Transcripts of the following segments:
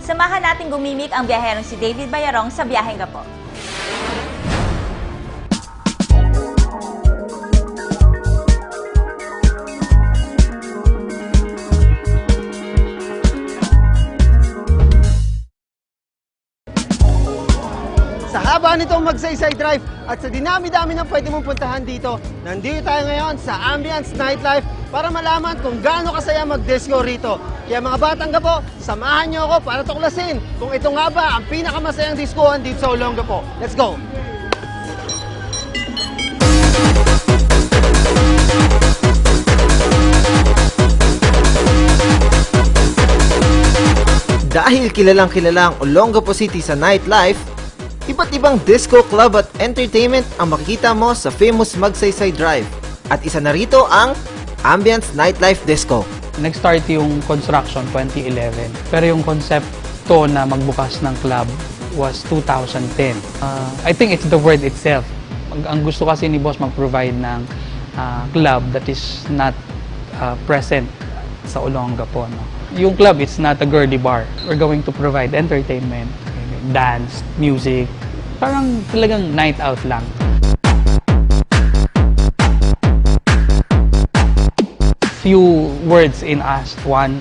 Samahan natin gumimik ang biyaherong si David Bayarong sa Biyaheng Gapo. Sa haba nitong Magsaysay Drive at sa dinami-dami ng pwede mong puntahan dito, nandito tayo ngayon sa Ambience Nightlife para malaman kung gaano kasaya mag-disco rito. Kaya mga batang gapo, samahan niyo ako para tuklasin kung ito nga ba ang pinakamasayang discohan dito sa Olongapo. Let's go! Dahil kilalang-kilala ang Olongapo City sa nightlife, iba't ibang disco, club at entertainment ang makikita mo sa famous Magsaysay Drive. At isa na rito ang Ambience Nightlife Disco. Nag-start yung construction 2011. Pero yung konsepto na magbukas ng club was 2010. I think it's the word itself. Ang gusto kasi ni boss mag-provide ng club that is not present sa Olongapo. No? Yung club, it's not a girly bar. We're going to provide entertainment, dance, music, parang talagang night out lang. Few words in us, one,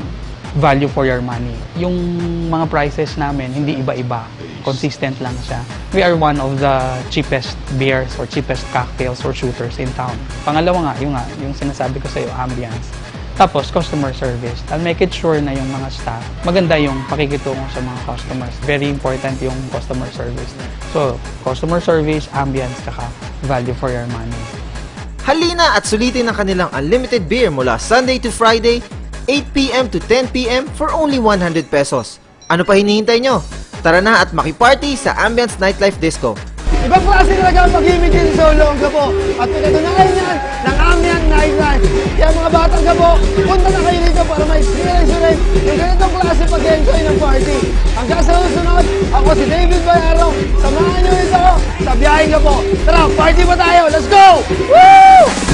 value for your money. Yung mga prices namin, hindi iba-iba. Consistent lang siya. We are one of the cheapest beers or cheapest cocktails or shooters in town. Pangalawa nga, yung sinasabi ko sa iyo, ambience. Tapos, customer service. I'll make it sure na yung mga staff, maganda yung pakikitungo sa mga customers. Very important yung customer service. So, customer service, ambience, saka value for your money. Halina at sulitin ang kanilang unlimited beer mula Sunday to Friday, 8 p.m. to 10 p.m. for only 100 pesos. Ano pa hinihintay nyo? Tara na at makiparty sa Ambience Nightlife Disco. Ibang klase talaga ang pag-ibig din sa Olongapo at pinatunayan yan ng Ambience Nightlife. Kaya mga batang gapo, punta na kayo dito para ma-experience ulit yung ganitong klase pag-enjoy ng party. Hanggang sa susunod, ako si David Bayarong. Samahan nyo ito sa Biyaheng Gapo. Tara, party pa tayo! Let's go! Woo!